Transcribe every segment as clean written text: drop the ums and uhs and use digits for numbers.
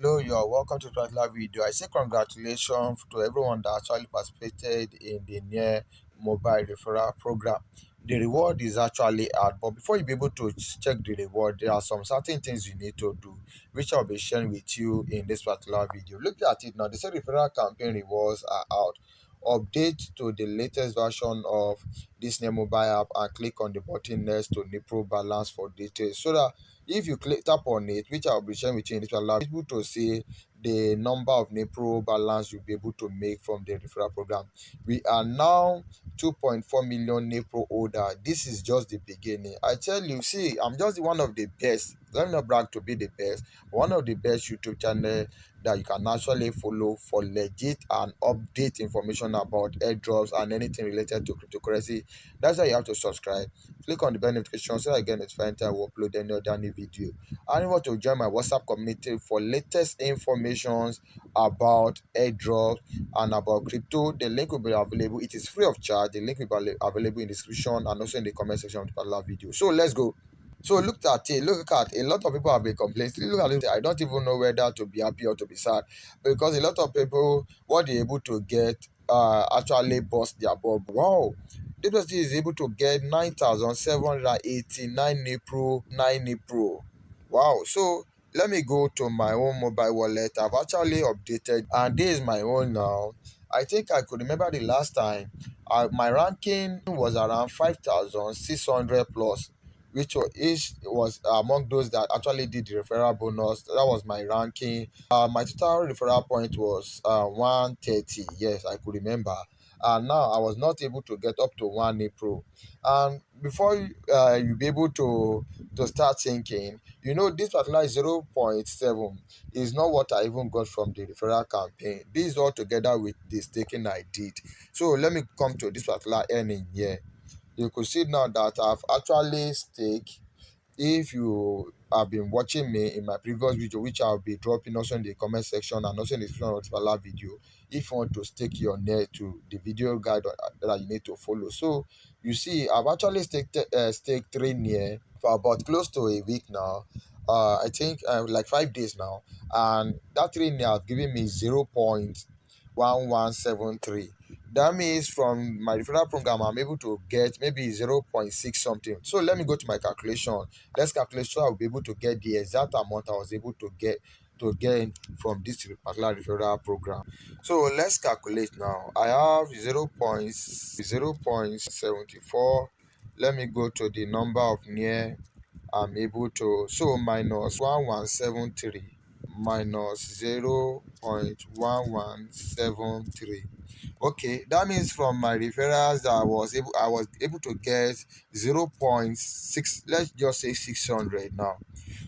Hello, you're welcome to this particular video. I say congratulations to everyone that actually participated in the NEAR Mobile Referral Program. The reward is actually out, but before you be able to check the reward, there are some certain things you need to do, which I'll be sharing with you in this particular video. Look at it now. The say referral campaign rewards are out. Update to the latest version of this NEAR mobile app and click on the button next to NPRO balance for details so that if you click tap on it, which I'll be sharing with you in this particular, able to see the number of NPRO balance you'll be able to make from the referral program. We are now 2.4 million NPRO holder. This is just the beginning. I tell you, see, I'm just one of the best. Let me not brag to be the best. One of the best YouTube channel that you can actually follow for legit and update information about airdrops and anything related to cryptocurrency. That's why you have to subscribe. Click on the bell notification so that again it's fine time we upload any other new video. And you want to join my WhatsApp community for latest informations about airdrops and about crypto. The link will be available. It is free of charge. The link will be available in the description and also in the comment section of the particular video. So let's go. So look at it. Look at a lot of people have been complaining. Look at it. I don't even know whether to be happy or to be sad because a lot of people what they're able to get actually bust their bulb. Wow, this person is able to get 9,789 NIPRO, 9 NIPRO. Wow. So let me go to my own mobile wallet. I've actually updated and this is my own now. I think I could remember the last time my ranking was around 5,600 plus, which was among those that actually did the referral bonus. That was my ranking. My total referral point was 130. Yes, I could remember. And now I was not able to get up to 1 April. And before you be able to start thinking, this particular 0.7 is not what I even got from the referral campaign. This is all together with the staking I did. So let me come to this particular earning here. You could see now that I've actually staked. If you have been watching me in my previous video, which I'll be dropping also in the comment section and also in the description of this particular video, if you want to stake your net to the video guide that you need to follow. So you see, I've actually staked 3 NEAR for about close to a week now. I think like 5 days now, and that 3 NEAR have given me 0.1173. That means from my referral program I'm able to get maybe 0.6 something. So let me go to my calculation. Let's calculate so I'll be able to get the exact amount I was able to get from this particular referral program. So let's calculate now. I have 0.74. Let me go to the number of NEAR I'm able to, so minus 1173 minus 0.1173. Okay, that means from my referrals that I was able to get 0.6, let's just say 600 now.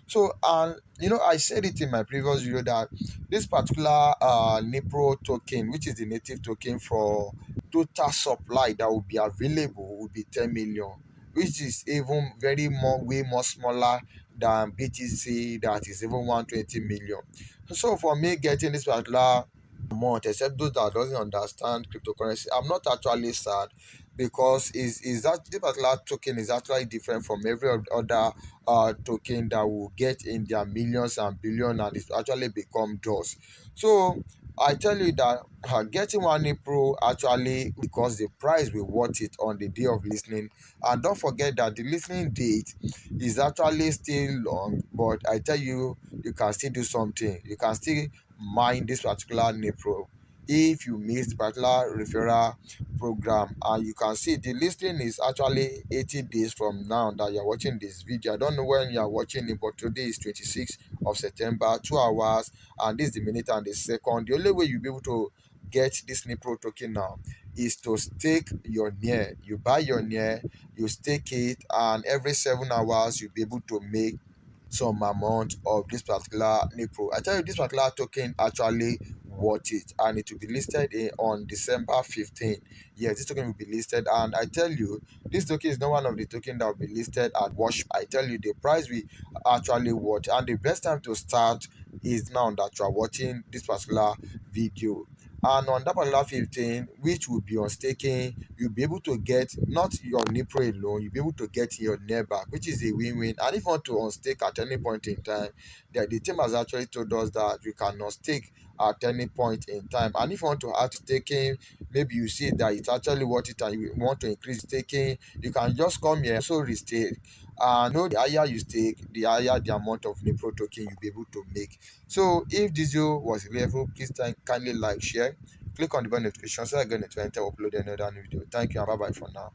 So and I said it in my previous video that this particular NIPRO token, which is the native token for total supply that will be available, will be 10 million, which is even way more smaller than BTC that is even 120 million. So for me getting this particular amount, except those that doesn't understand cryptocurrency, I'm not actually sad because is that this particular token is actually different from every other token that will get in their millions and billion and it actually become dust. So I tell you that getting one Pro actually because the price will worth it on the day of listening. And don't forget that the listening date is actually still long, but I tell you, you can still do something. You can still mine this particular Pro if you miss the particular referral program. And you can see the listing is actually 80 days from now that you're watching this video. I don't know when you're watching it, but today is 26th of September, 2 hours, and this is the minute and the second. The only way you'll be able to get this NPRO token now is to stake your NEAR. You buy your NEAR, you stake it, and every 7 hours you'll be able to make some amount of this particular NPRO. I tell you, this particular token actually worth it, and it will be listed on December 15th. Yes, this token will be listed, and I tell you, this token is not one of the token that will be listed at wash. I tell you, the price we actually watch, and the best time to start is now that you are watching this particular video. And on that particular 15, which will be on staking, you'll be able to get not your NPRO alone, you'll be able to get your NEAR back, which is a win-win. And if you want to unstake at any point in time, the team has actually told us that you can unstake at any point in time. And if you want to add staking, maybe you see that it's actually worth it and you want to increase staking, you can just come here, so restake. And know the higher you stake, the higher the amount of NPRO token you'll be able to make. So if this video was helpful, please kindly like, share, click on the bell notification so I get notified when I upload another new video. Thank you and bye bye for now.